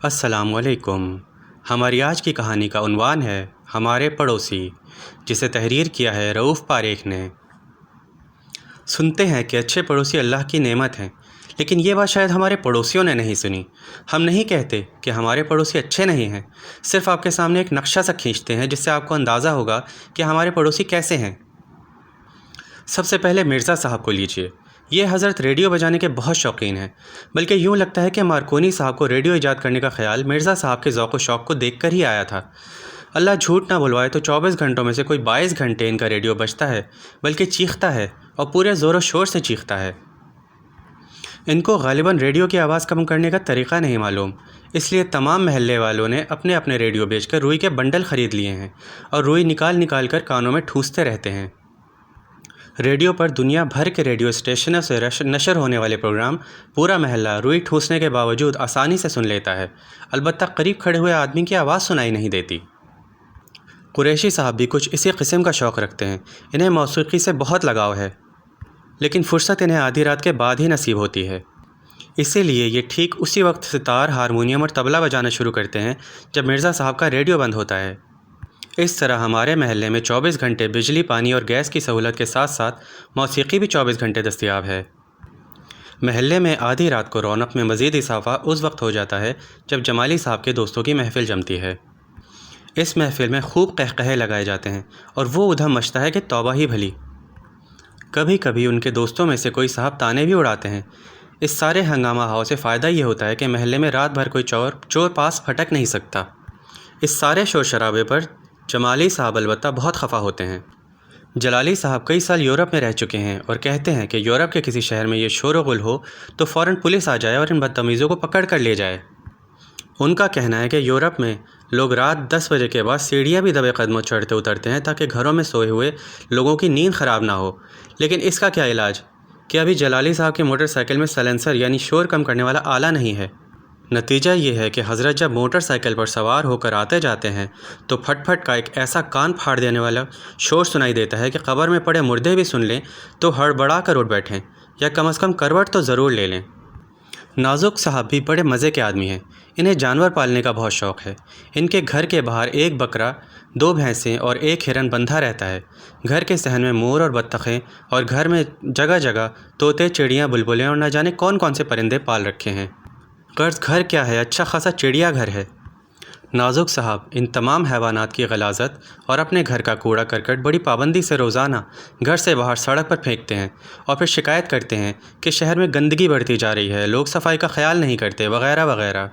السلام علیکم۔ ہماری آج کی کہانی کا عنوان ہے ہمارے پڑوسی، جسے تحریر کیا ہے رؤف پاریکھ نے۔ سنتے ہیں کہ اچھے پڑوسی اللہ کی نعمت ہیں، لیکن یہ بات شاید ہمارے پڑوسیوں نے نہیں سنی۔ ہم نہیں کہتے کہ ہمارے پڑوسی اچھے نہیں ہیں، صرف آپ کے سامنے ایک نقشہ سا کھینچتے ہیں جس سے آپ کو اندازہ ہوگا کہ ہمارے پڑوسی کیسے ہیں۔ سب سے پہلے مرزا صاحب کو لیجئے۔ یہ حضرت ریڈیو بجانے کے بہت شوقین ہیں، بلکہ یوں لگتا ہے کہ مارکونی صاحب کو ریڈیو ایجاد کرنے کا خیال مرزا صاحب کے ذوق و شوق کو دیکھ کر ہی آیا تھا۔ اللہ جھوٹ نہ بلوائے تو 24 گھنٹوں میں سے کوئی 22 گھنٹے ان کا ریڈیو بجتا ہے، بلکہ چیختا ہے اور پورے زور و شور سے چیختا ہے۔ ان کو غالباً ریڈیو کی آواز کم کرنے کا طریقہ نہیں معلوم، اس لیے تمام محلے والوں نے اپنے اپنے ریڈیو بیچ کر روئی کے بنڈل خرید لیے ہیں اور روئی نکال کر کانوں میں ٹھونستے رہتے ہیں۔ ریڈیو پر دنیا بھر کے ریڈیو اسٹیشنوں سے نشر ہونے والے پروگرام پورا محلہ روئی ٹھونسنے کے باوجود آسانی سے سن لیتا ہے، البتہ قریب کھڑے ہوئے آدمی کی آواز سنائی نہیں دیتی۔ قریشی صاحب بھی کچھ اسی قسم کا شوق رکھتے ہیں، انہیں موسیقی سے بہت لگاؤ ہے، لیکن فرصت انہیں آدھی رات کے بعد ہی نصیب ہوتی ہے۔ اسی لیے یہ ٹھیک اسی وقت ستار، ہارمونیم اور طبلہ بجانا شروع کرتے ہیں جب مرزا صاحب کا ریڈیو بند ہوتا ہے۔ اس طرح ہمارے محلے میں 24 گھنٹے بجلی، پانی اور گیس کی سہولت کے ساتھ ساتھ موسیقی بھی 24 گھنٹے دستیاب ہے۔ محلے میں آدھی رات کو رونق میں مزید اضافہ اس وقت ہو جاتا ہے جب جمالی صاحب کے دوستوں کی محفل جمتی ہے۔ اس محفل میں خوب قہقہے لگائے جاتے ہیں اور وہ ادھم مچتا ہے کہ توبہ ہی بھلی۔ کبھی کبھی ان کے دوستوں میں سے کوئی صاحب تانے بھی اڑاتے ہیں۔ اس سارے ہنگامہ ہاؤ سے فائدہ یہ ہوتا ہے کہ محلے میں رات بھر کوئی چور پاس پھٹک نہیں سکتا۔ اس سارے شور شرابے پر جمالی صاحب البتہ بہت خفا ہوتے ہیں۔ جلالی صاحب کئی سال یورپ میں رہ چکے ہیں اور کہتے ہیں کہ یورپ کے کسی شہر میں یہ شور و غل ہو تو فوراً پولیس آ جائے اور ان بدتمیزوں کو پکڑ کر لے جائے۔ ان کا کہنا ہے کہ یورپ میں لوگ رات 10 بجے کے بعد سیڑھیاں بھی دبے قدموں چڑھتے اترتے ہیں تاکہ گھروں میں سوئے ہوئے لوگوں کی نیند خراب نہ ہو، لیکن اس کا کیا علاج کہ ابھی جلالی صاحب کی موٹر سائیکل میں سائلنسر یعنی شور کم کرنے والا آلہ نہیں ہے۔ نتیجہ یہ ہے کہ حضرت جب موٹر سائیکل پر سوار ہو کر آتے جاتے ہیں تو پھٹ پھٹ کا ایک ایسا کان پھاڑ دینے والا شور سنائی دیتا ہے کہ قبر میں پڑے مردے بھی سن لیں تو ہڑبڑا کر اٹھ بیٹھیں یا کم از کم کروٹ تو ضرور لے لیں۔ نازک صاحب بھی بڑے مزے کے آدمی ہیں، انہیں جانور پالنے کا بہت شوق ہے۔ ان کے گھر کے باہر ایک بکرا، 2 بھینسیں اور ایک ہرن بندھا رہتا ہے۔ گھر کے صحن میں مور اور بطخیں اور گھر میں جگہ جگہ طوطے، چڑیاں، بلبلیں اور نہ جانے کون کون سے پرندے پال رکھے ہیں۔ غرض گھر کیا ہے، اچھا خاصا چڑیا گھر ہے۔ نازک صاحب ان تمام حیوانات کی غلاظت اور اپنے گھر کا کوڑا کرکٹ بڑی پابندی سے روزانہ گھر سے باہر سڑک پر پھینکتے ہیں اور پھر شکایت کرتے ہیں کہ شہر میں گندگی بڑھتی جا رہی ہے، لوگ صفائی کا خیال نہیں کرتے، وغیرہ وغیرہ۔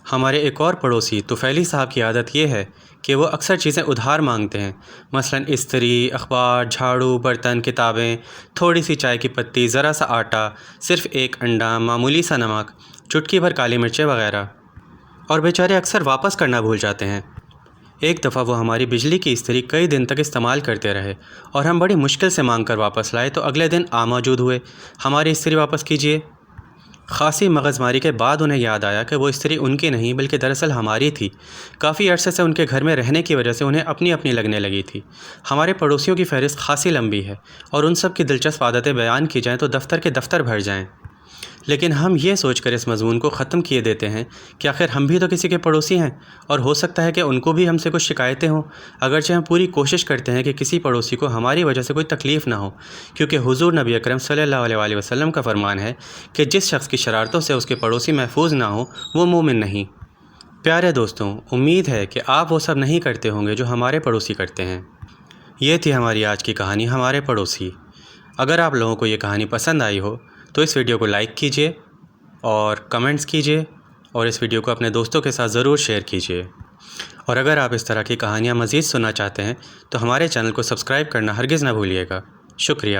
ہمارے ایک اور پڑوسی طفیلی صاحب کی عادت یہ ہے کہ وہ اکثر چیزیں ادھار مانگتے ہیں، مثلاً استری، اخبار، جھاڑو، برتن، کتابیں، تھوڑی سی چائے کی پتی، ذرا سا آٹا، صرف ایک انڈا، معمولی سا نمک، چٹکی بھر کالی مرچیں وغیرہ، اور بیچارے اکثر واپس کرنا بھول جاتے ہیں۔ ایک دفعہ وہ ہماری بجلی کی استری کئی دن تک استعمال کرتے رہے اور ہم بڑی مشکل سے مانگ کر واپس لائے تو اگلے دن موجود ہوئے، ہماری استری واپس کیجیے۔ خاصی مغز ماری کے بعد انہیں یاد آیا کہ وہ استری ان کی نہیں بلکہ دراصل ہماری تھی۔ کافی عرصے سے ان کے گھر میں رہنے کی وجہ سے انہیں اپنی اپنی لگنے لگی تھی۔ ہمارے پڑوسیوں کی فہرست خاصی لمبی ہے اور ان سب کی دلچسپ عادتیں بیان کی جائیں تو دفتر کے دفتر بھر جائیں، لیکن ہم یہ سوچ کر اس مضمون کو ختم کیے دیتے ہیں کہ آخر ہم بھی تو کسی کے پڑوسی ہیں اور ہو سکتا ہے کہ ان کو بھی ہم سے کچھ شکایتیں ہوں، اگرچہ ہم پوری کوشش کرتے ہیں کہ کسی پڑوسی کو ہماری وجہ سے کوئی تکلیف نہ ہو، کیونکہ حضور نبی اکرم صلی اللہ علیہ وآلہ وسلم کا فرمان ہے کہ جس شخص کی شرارتوں سے اس کے پڑوسی محفوظ نہ ہوں وہ مومن نہیں۔ پیارے دوستوں، امید ہے کہ آپ وہ سب نہیں کرتے ہوں گے جو ہمارے پڑوسی کرتے ہیں۔ یہ تھی ہماری آج کی کہانی ہمارے پڑوسی۔ اگر آپ لوگوں کو یہ کہانی پسند آئی ہو تو اس ویڈیو کو لائک کیجئے اور کمنٹس کیجئے اور اس ویڈیو کو اپنے دوستوں کے ساتھ ضرور شیئر کیجئے، اور اگر آپ اس طرح کی کہانیاں مزید سننا چاہتے ہیں تو ہمارے چینل کو سبسکرائب کرنا ہرگز نہ بھولیے گا۔ شکریہ۔